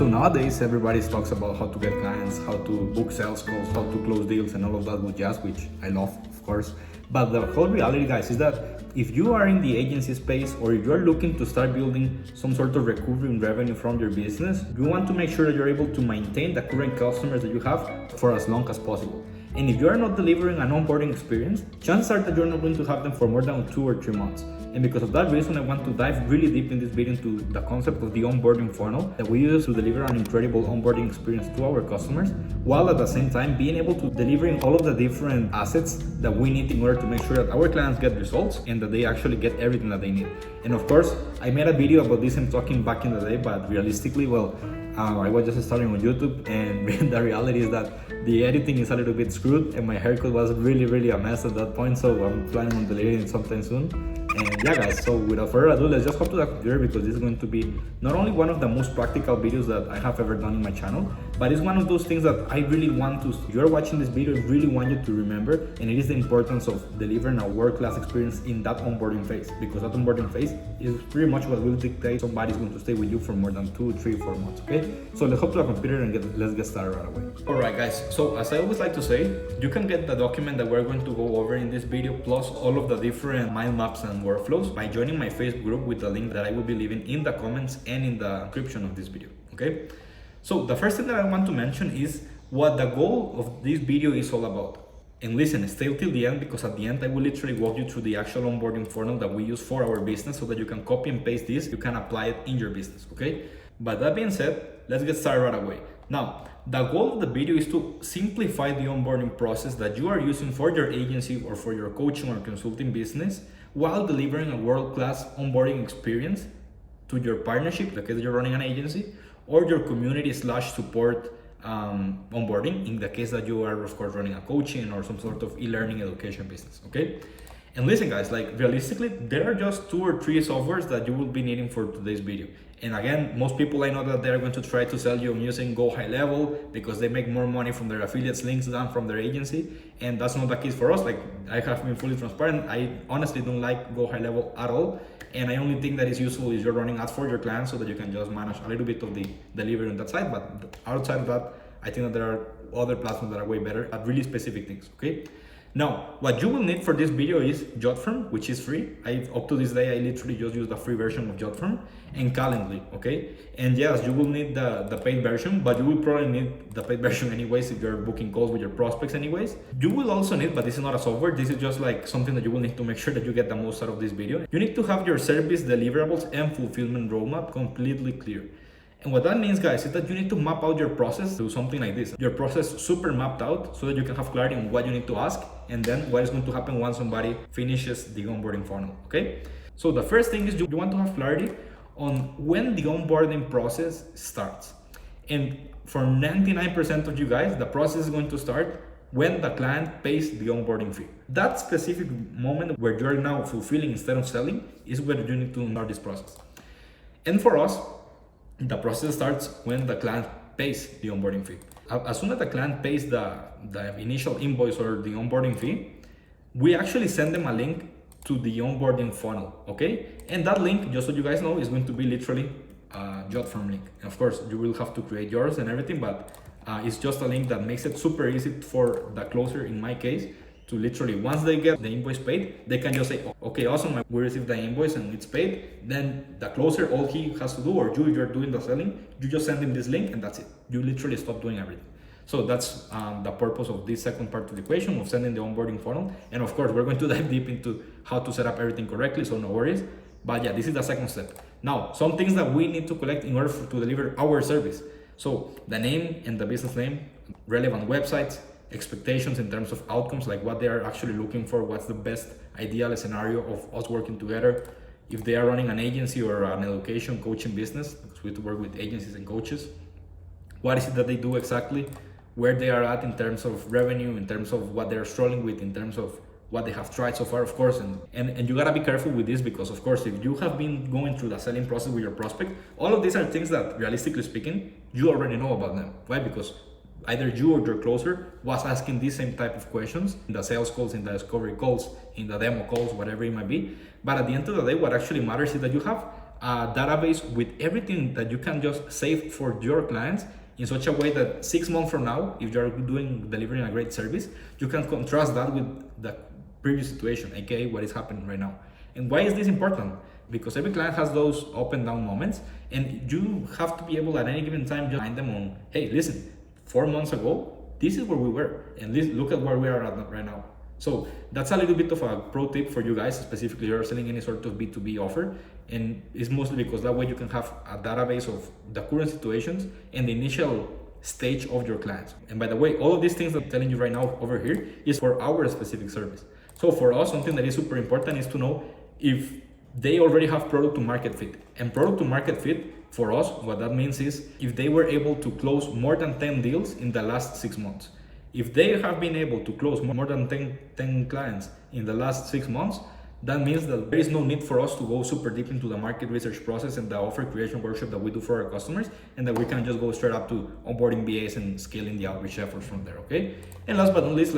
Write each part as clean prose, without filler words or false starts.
So nowadays, everybody talks about how to get clients, how to book sales calls, how to close deals, and all of that with jazz, which I love, of course. But the whole reality, guys, is that if you are in the agency space or if you're looking to start building some sort of recurring revenue from your business, you want to make sure that you're able to maintain the current customers that you have for as long as possible. And if you are not delivering an onboarding experience, chances are that you're not going to have them for more than 2 or 3 months. And because of that reason, I want to dive really deep in this video into the concept of the onboarding funnel that we use to deliver an incredible onboarding experience to our customers, while at the same time being able to delivering all of the different assets that we need in order to make sure that our clients get results and that they actually get everything that they need. And of course, I made a video about this and talking back in the day, but realistically, I was just starting on YouTube, and the reality is that the editing is a little bit screwed and my haircut was really a mess at that point, so I'm planning on deleting it sometime soon. And yeah, guys, so without further ado, let's just hop to the computer, because this is going to be not only one of the most practical videos that I have ever done in my channel, but it's one of those things that I really want to, if you're watching this video, I really want you to remember, and it is the importance of delivering a world-class experience in that onboarding phase, because that onboarding phase is pretty much what will dictate somebody's going to stay with you for more than 2, 3, 4 months, okay? So let's hop to the computer and let's get started right away. Alright guys, so as I always like to say, you can get the document that we're going to go over in this video, plus all of the different mind maps and workflows by joining my Facebook group with the link that I will be leaving in the comments and in the description of this video, okay? So the first thing that I want to mention is what the goal of this video is all about. And listen, stay till the end, because at the end I will literally walk you through the actual onboarding funnel that we use for our business so that you can copy and paste this, you can apply it in your business, okay? But that being said, let's get started right away. Now, the goal of the video is to simplify the onboarding process that you are using for your agency or for your coaching or consulting business, while delivering a world-class onboarding experience to your partnership, in the case that you're running an agency, or your community / support onboarding, in the case that you are, of course, running a coaching or some sort of e-learning education business, okay? And listen guys, like realistically, there are just 2 or 3 softwares that you will be needing for today's video. And again, most people I know that they're going to try to sell you on using Go High Level because they make more money from their affiliates links than from their agency. And that's not the case for us. Like, I have been fully transparent. I honestly don't like Go High Level at all. And I only think that is useful is you're running ads for your clients so that you can just manage a little bit of the delivery on that side. But outside of that, I think that there are other platforms that are way better at really specific things, okay? Now, what you will need for this video is Jotform, which is free. Up to this day, I literally just use the free version of Jotform, and Calendly, okay? And yes, you will need the paid version, but you will probably need the paid version anyways if you're booking calls with your prospects anyways. You will also need, but this is not a software, this is just like something that you will need to make sure that you get the most out of this video. You need to have your service deliverables and fulfillment roadmap completely clear. And what that means, guys, is that you need to map out your process to something like this. Your process super mapped out so that you can have clarity on what you need to ask and then what is going to happen once somebody finishes the onboarding funnel, okay? So the first thing is you want to have clarity on when the onboarding process starts. And for 99% of you guys, the process is going to start when the client pays the onboarding fee. That specific moment where you're now fulfilling instead of selling is where you need to start this process. And for us, the process starts when the client pays the onboarding fee. As soon as the client pays the initial invoice or the onboarding fee, we actually send them a link to the onboarding funnel, okay? And that link, just so you guys know, is going to be literally a Jotform link. And of course, you will have to create yours and everything, but it's just a link that makes it super easy for the closer, in my case, to literally, once they get the invoice paid, they can just say, okay, awesome, we received the invoice and it's paid. Then the closer, all he has to do, or you, if you're doing the selling, you just send him this link and that's it. You literally stop doing everything. So that's the purpose of this second part of the equation of sending the onboarding funnel. And of course, we're going to dive deep into how to set up everything correctly, so no worries. But yeah, this is the second step. Now, some things that we need to collect in order to deliver our service. So the name and the business name, relevant websites, expectations in terms of outcomes, like what they are actually looking for, what's the best ideal scenario of us working together. If they are running an agency or an education coaching business, because we work with agencies and coaches, what is it that they do exactly, where they are at in terms of revenue, in terms of what they're struggling with, in terms of what they have tried so far, of course. And you gotta be careful with this, because of course, if you have been going through the selling process with your prospect, all of these are things that, realistically speaking, you already know about them. Why? Because either you or your closer was asking these same type of questions in the sales calls, in the discovery calls, in the demo calls, whatever it might be. But at the end of the day, what actually matters is that you have a database with everything that you can just save for your clients in such a way that 6 months from now, if you're delivering a great service, you can contrast that with the previous situation, aka what is happening right now. And why is this important? Because every client has those up and down moments, and you have to be able at any given time just find them on, hey, listen, 4 months ago, this is where we were, and look at where we are at right now. So that's a little bit of a pro tip for you guys, specifically if you're selling any sort of B2B offer. And it's mostly because that way you can have a database of the current situations and the initial stage of your clients. And by the way, all of these things that I'm telling you right now over here is for our specific service. So for us, something that is super important is to know if they already have product to market fit. And product to market fit for us, what that means is if they were able to close more than 10 deals in the last 6 months. If they have been able to close more than 10 clients in the last 6 months, that means that there is no need for us to go super deep into the market research process and the offer creation workshop that we do for our customers, and that we can just go straight up to onboarding BAs and scaling the outreach efforts from there, okay? And last but not least,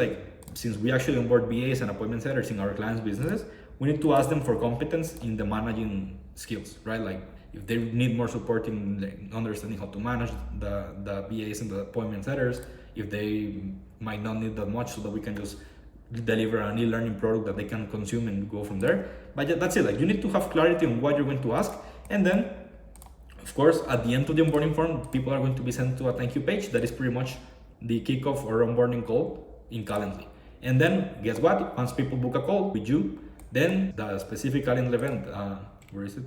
since we actually onboard BAs and appointment setters in our clients' businesses, we need to ask them for competence in the managing skills, right? If they need more support in understanding how to manage the BAs and the appointment setters, if they might not need that much, so that we can just deliver an e-learning product that they can consume and go from there. But yeah, that's it. You need to have clarity on what you're going to ask, and then of course at the end of the onboarding form, people are going to be sent to a thank you page that is pretty much the kickoff or onboarding call in Calendly. And then guess what? Once people book a call with you, then the specific Calendly event, where is it?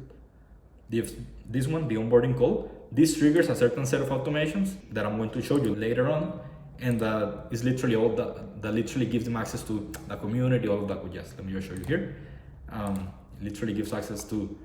This one, the onboarding call, this triggers a certain set of automations that I'm going to show you later on, and is literally all that literally gives them access to the community, all of that. Let me just show you here. Literally gives access to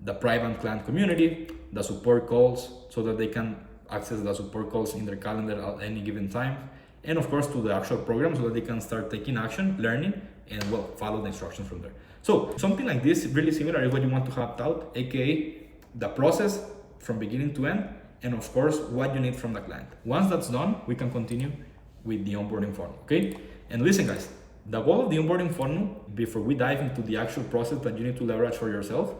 the private client community, the support calls, so that they can access the support calls in their calendar at any given time, and of course to the actual program, so that they can start taking action, learning, and follow the instructions from there. So something like this, really similar, is what you want to have out, aka the process from beginning to end, and of course what you need from the client. Once that's done, we can continue with the onboarding funnel, okay? And listen guys, the goal of the onboarding funnel, before we dive into the actual process that you need to leverage for yourself,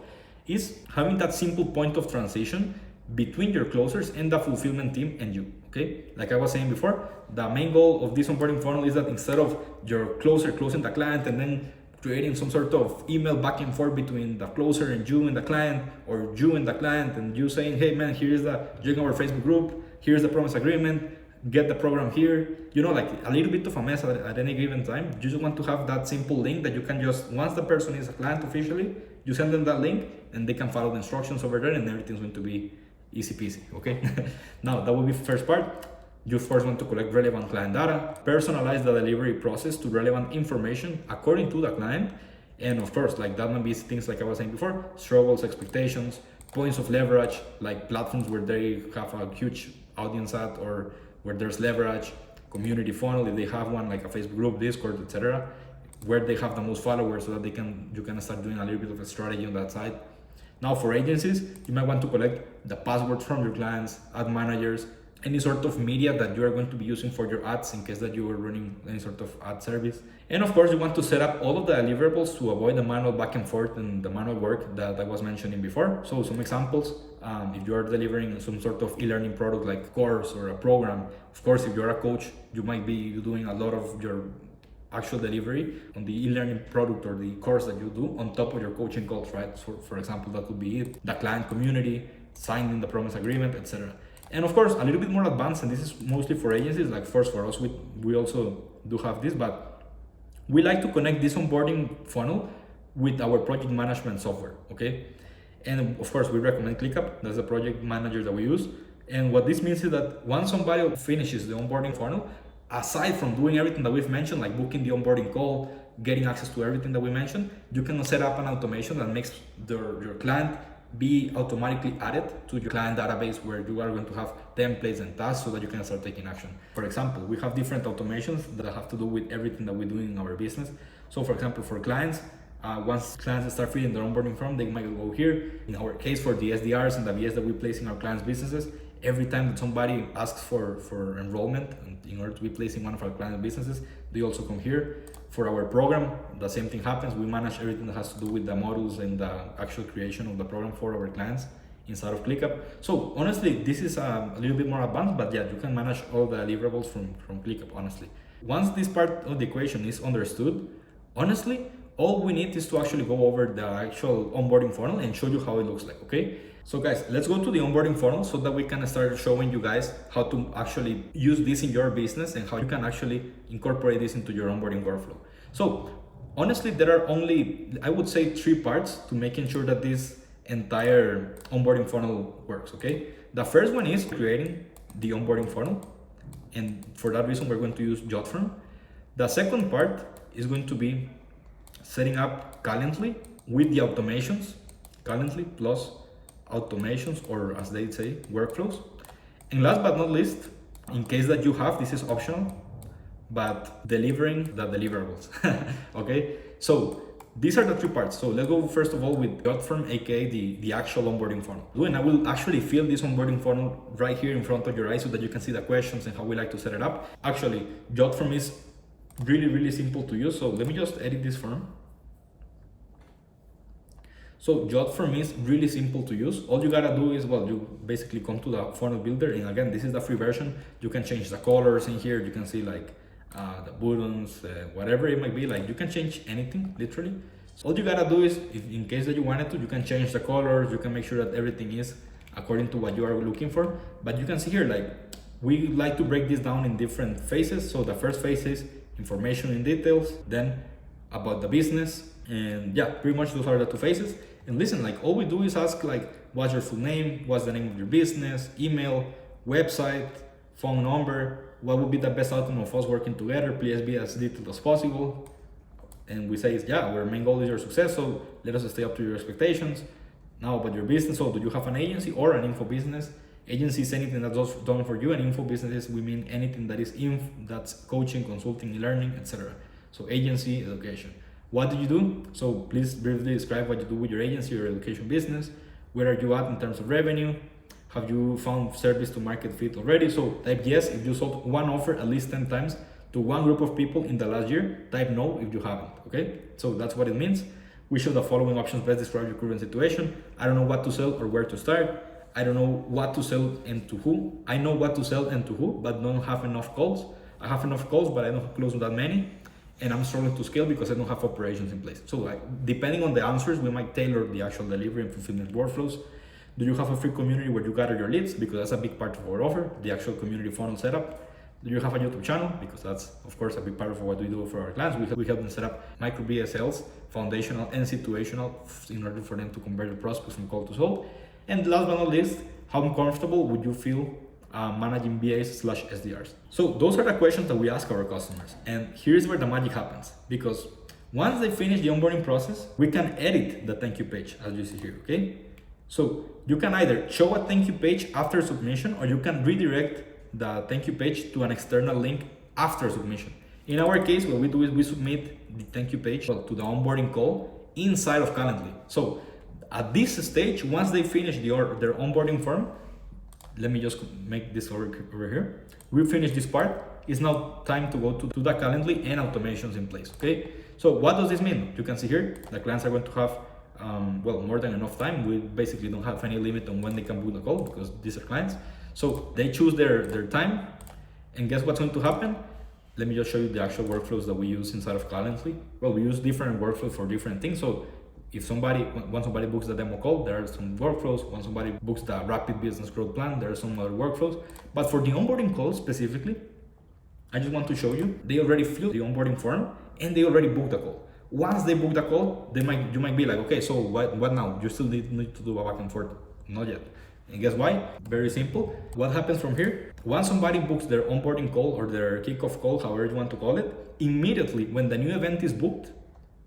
is having that simple point of transition between your closers and the fulfillment team and you, okay? Like I was saying before, the main goal of this onboarding funnel is that instead of your closer closing the client and then creating some sort of email back and forth between the closer and you and the client, or you and the client, and you saying, hey man, here's join our Facebook group, here's the promise agreement, get the program here, like a little bit of a mess at any given time. You just want to have that simple link that you can just, once the person is a client officially, you send them that link and they can follow the instructions over there, and everything's going to be easy peasy, okay? Now that will be the first part. You first want to collect relevant client data, personalize the delivery process to relevant information according to the client, and of course, that might be things like I was saying before, struggles, expectations, points of leverage, like platforms where they have a huge audience at, or where there's leverage, community funnel if they have one, like a Facebook group, Discord, etc., where they have the most followers, so that you can start doing a little bit of a strategy on that side. Now for agencies, you might want to collect the passwords from your clients, ad managers, any sort of media that you are going to be using for your ads in case that you are running any sort of ad service. And of course, you want to set up all of the deliverables to avoid the manual back and forth and the manual work that I was mentioning before. So some examples, if you are delivering some sort of e-learning product like a course or a program, of course, if you're a coach, you might be doing a lot of your actual delivery on the e-learning product or the course that you do on top of your coaching calls, right? So for example, that could be it, the client community, signing the promise agreement, etc. And of course, a little bit more advanced, and this is mostly for agencies, like first for us, we also do have this, but we like to connect this onboarding funnel with our project management software, okay? And of course, we recommend ClickUp, that's the project manager that we use. And what this means is that once somebody finishes the onboarding funnel, aside from doing everything that we've mentioned, like booking the onboarding call, getting access to everything that we mentioned, you can set up an automation that makes your client be automatically added to your client database, where you are going to have templates and tasks so that you can start taking action. For example, we have different automations that have to do with everything that we do in our business. So for example, for clients, once clients start filling their onboarding form, they might go here. In our case, for the SDRs and the VS that we place in our clients' businesses, every time that somebody asks for enrollment and in order to be placed in one of our client businesses, they also come here. For our program, the same thing happens. We manage everything that has to do with the modules and the actual creation of the program for our clients inside of ClickUp. So honestly, this is a little bit more advanced, but yeah, you can manage all the deliverables from ClickUp, honestly. Once this part of the equation is understood, honestly, all we need is to actually go over the actual onboarding funnel and show you how it looks like, okay? So guys, let's go to the onboarding funnel so that we can start showing you guys how to actually use this in your business and how you can actually incorporate this into your onboarding workflow. So honestly, there are only, I would say, 3 parts to making sure that this entire onboarding funnel works, okay? The first one is creating the onboarding funnel. And for that reason, we're going to use Jotform. The second part is going to be setting up Calendly with the automations, Calendly plus automations, or as they say, workflows. And last but not least, in case that you have, this is optional, but delivering the deliverables. Okay, so these are the 3 parts. So let's go first of all with Jotform, aka the actual onboarding funnel. And I will actually fill this onboarding funnel right here in front of your eyes so that you can see the questions and how we like to set it up. Actually, Jotform is really simple to use. So let me just edit this form. So Jotform is really simple to use. All you gotta do is, well, you basically come to the funnel builder, and again, this is the free version. You can change the colors in here. You can see like the buttons, whatever it might be. Like you can change anything, literally. So all you gotta do is, if, in case that you wanted to, you can change the colors. You can make sure that everything is according to what you are looking for. But you can see here, like we like to break this down in different phases. So the first phase is information in details, then about the business, and yeah, pretty much those are the 2 phases. And listen, like all we do is ask like, what's your full name? What's the name of your business? Email, website, phone number. What would be the best outcome of us working together? Please be as detailed as possible. And we say, yeah, our main goal is your success, so let us stay up to your expectations. Now about your business, so do you have an agency or an info business? Agency is anything that's done for you, and info businesses, we mean anything that is that's coaching, consulting, learning, etc. So agency, education. What do you do? So please briefly describe what you do with your agency or education business. Where are you at in terms of revenue? Have you found service to market fit already? So type yes if you sold one offer at least 10 times to one group of people in the last year. Type no if you haven't, okay? So that's what it means. We show the following options best describe your current situation. I don't know what to sell or where to start. I don't know what to sell and to who. I know what to sell and to who, but don't have enough calls. I have enough calls, but I don't close that many. And I'm struggling to scale because I don't have operations in place. So like, depending on the answers, we might tailor the actual delivery and fulfillment workflows. Do you have a free community where you gather your leads? Because that's a big part of our offer, the actual community funnel setup. Do you have a YouTube channel? Because that's, of course, a big part of what we do for our clients. We help them set up micro BSLs, foundational and situational, in order for them to convert the prospects from cold to sold. And last but not least, how comfortable would you feel managing BAs/SDRs? So those are the questions that we ask our customers. And here's where the magic happens. Because once they finish the onboarding process, we can edit the thank you page, as you see here, okay? So you can either show a thank you page after submission, or you can redirect the thank you page to an external link after submission. In our case, what we do is we submit the thank you page to the onboarding call inside of Calendly. So at this stage, once they finish their onboarding form, let me just make this over here. We finish this part. It's now time to go to the Calendly and automations in place, okay? So what does this mean? You can see here, the clients are going to have more than enough time. We basically don't have any limit on when they can book the call because these are clients. So they choose their time, and guess what's going to happen? Let me just show you the actual workflows that we use inside of Calendly. Well, we use different workflows for different things. So if once somebody books the demo call, there are some workflows. Once somebody books the rapid business growth plan, there are some other workflows. But for the onboarding call specifically, I just want to show you, they already filled the onboarding form and they already booked the call. Once they book the call, you might be like, okay, so what now? You still need to do a back and forth. Not yet. And guess why? Very simple. What happens from here? Once somebody books their onboarding call or their kickoff call, however you want to call it, immediately when the new event is booked,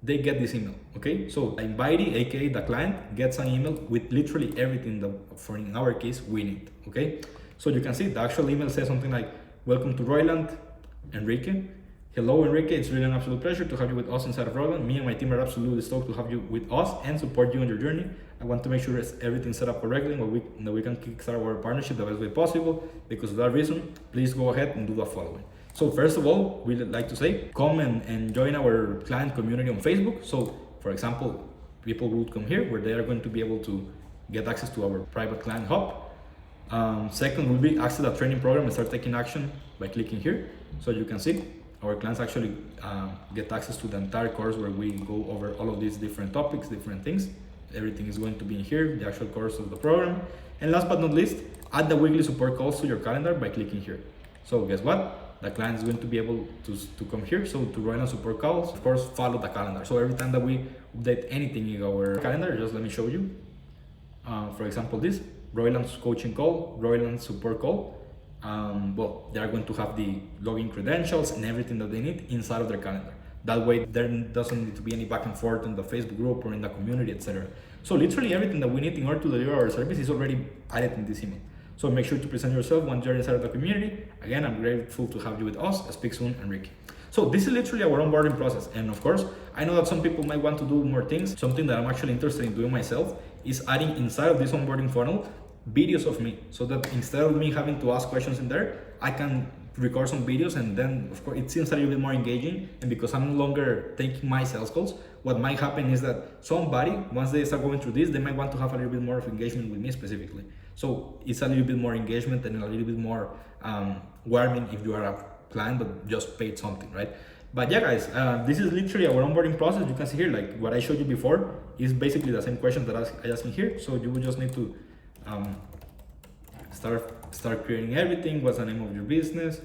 they get this email, okay? So the invitee, aka the client, gets an email with literally everything that, in our case, we need, okay? So you can see the actual email says something like, welcome to Royland, Enrique. Hello, Enrique. It's really an absolute pleasure to have you with us inside of Roland. Me and my team are absolutely stoked to have you with us and support you on your journey. I want to make sure everything's set up correctly and that we can kickstart our partnership the best way possible. Because of that reason, please go ahead and do the following. So first of all, we'd like to say, come and join our client community on Facebook. So for example, people will come here where they are going to be able to get access to our private client hub. Second will be access the training program and start taking action by clicking here. So you can see our clients actually get access to the entire course where we go over all of these different topics, different things. Everything is going to be in here, the actual course of the program. And last but not least, add the weekly support calls to your calendar by clicking here. So guess what? The client is going to be able to come here. So to run a support calls, of course, follow the calendar. So every time that we update anything in our calendar, just let me show you. For example, this Royland's coaching call, Royland's support call. Well, they are going to have the login credentials and everything that they need inside of their calendar. That way, there doesn't need to be any back and forth in the Facebook group or in the community, etc. So literally everything that we need in order to deliver our service is already added in this email. So make sure to present yourself once you're inside of the community. Again, I'm grateful to have you with us. Speak soon, Enrique. So this is literally our onboarding process. And of course, I know that some people might want to do more things. Something that I'm actually interested in doing myself is adding inside of this onboarding funnel videos of me, so that instead of me having to ask questions in there, I can record some videos, and then of course it seems a little bit more engaging. And because I'm no longer taking my sales calls, what might happen is that somebody, once they start going through this, they might want to have a little bit more of engagement with me specifically. So it's a little bit more engagement and a little bit more warming if you are a client but just paid something, right? But yeah, guys, this is literally our onboarding process. You can see here, like what I showed you before is basically the same questions that I asked in here. So you would just need to start creating everything. What's the name of your business?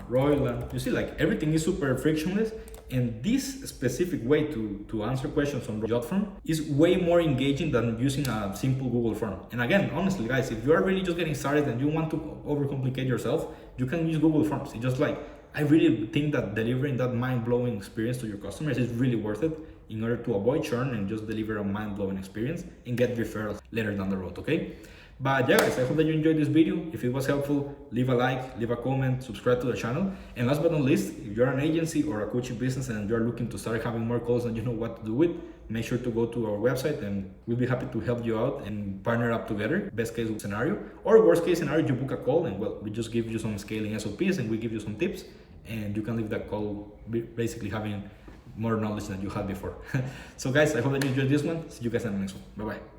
Royland. You see, like everything is super frictionless, and this specific way to answer questions on Jotform is way more engaging than using a simple Google form. And again, honestly, guys, if you are really just getting started and you want to overcomplicate yourself, you can use Google Forms. It's just like, I really think that delivering that mind-blowing experience to your customers is really worth it in order to avoid churn and just deliver a mind-blowing experience and get referrals later down the road, okay? But yeah, guys, I hope that you enjoyed this video. If it was helpful, leave a like, leave a comment, subscribe to the channel. And last but not least, if you're an agency or a coaching business and you're looking to start having more calls and you know what to do with, make sure to go to our website and we'll be happy to help you out and partner up together. Best case scenario, or worst case scenario, you book a call and well, we just give you some scaling SOPs and we give you some tips, and you can leave that call basically having more knowledge than you had before. So guys, I hope that you enjoyed this one. See you guys in the next one. Bye bye.